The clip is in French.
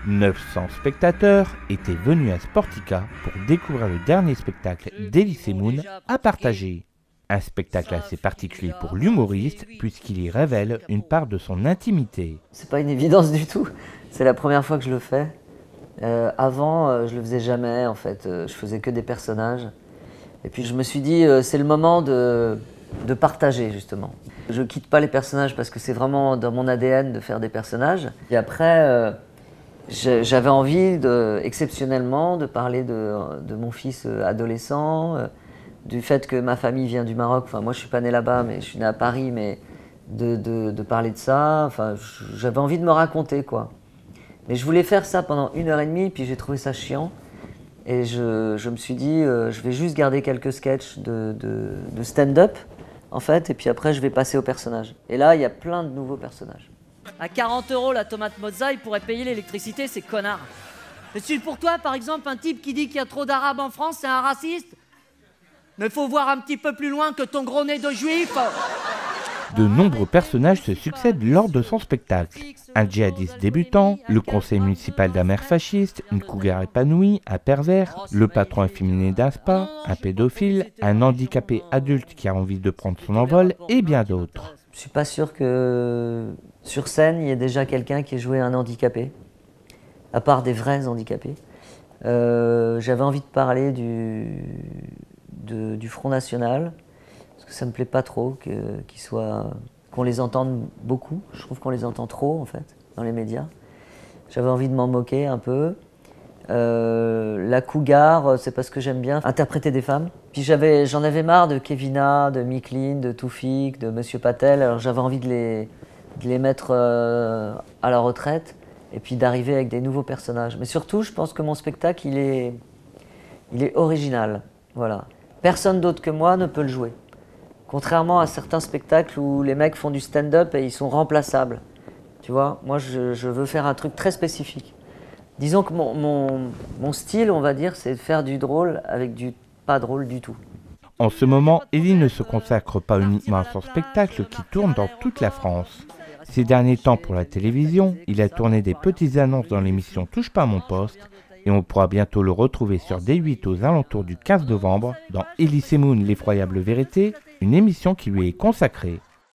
900 spectateurs étaient venus à Sportica pour découvrir le dernier spectacle d'Elysée Moon à partager. Un spectacle assez particulier pour l'humoriste puisqu'il y révèle une part de son intimité. C'est pas une évidence du tout, c'est la première fois que je le fais. Avant, je le faisais jamais en fait, je faisais que des personnages. Et puis je me suis dit, c'est le moment de partager justement. Je quitte pas les personnages parce que c'est vraiment dans mon ADN de faire des personnages. Et après, j'avais envie exceptionnellement de parler de mon fils adolescent, du fait que ma famille vient du Maroc. Enfin, moi je suis pas né là-bas, mais je suis né à Paris, mais de parler de ça. Enfin, j'avais envie de me raconter quoi. Mais je voulais faire ça pendant 1h30, puis j'ai trouvé ça chiant. Et je me suis dit, je vais juste garder quelques sketchs de stand-up, en fait, et puis après je vais passer aux personnages. Et là, il y a plein de nouveaux personnages. À 40 € la tomate mozza, il pourrait payer l'électricité, c'est connard. Je suis pour toi, par exemple, un type qui dit qu'il y a trop d'arabes en France, c'est un raciste. Mais faut voir un petit peu plus loin que ton gros nez de juif. De nombreux personnages se succèdent lors de son spectacle. Un djihadiste débutant, le conseil municipal d'un maire fasciste, une cougar épanouie, un pervers, le patron efféminé d'un spa, un pédophile, un handicapé adulte qui a envie de prendre son envol et bien d'autres. Je suis pas sûr que sur scène, il y ait déjà quelqu'un qui ait joué un handicapé, à part des vrais handicapés. J'avais envie de parler du Front National, parce que ça me plaît pas trop qu'on les entende beaucoup. Je trouve qu'on les entend trop en fait dans les médias. J'avais envie de m'en moquer un peu. La cougar, c'est parce que j'aime bien interpréter des femmes. Puis j'en avais marre de Kevina, de Micheline, de Toufik, de Monsieur Patel. Alors j'avais envie de les mettre à la retraite et puis d'arriver avec des nouveaux personnages. Mais surtout, je pense que mon spectacle, il est original. Voilà. Personne d'autre que moi ne peut le jouer. Contrairement à certains spectacles où les mecs font du stand-up et ils sont remplaçables. Tu vois, moi je veux faire un truc très spécifique. Disons que mon style, on va dire, c'est de faire du drôle avec du pas drôle du tout. En ce moment, Elie ne se consacre pas uniquement à son spectacle qui tourne dans toute la France. Ces derniers temps pour la télévision, il a tourné des petites annonces dans l'émission Touche pas à mon poste et on pourra bientôt le retrouver sur D8 aux alentours du 15 novembre dans Elysée Moon, l'effroyable vérité, une émission qui lui est consacrée.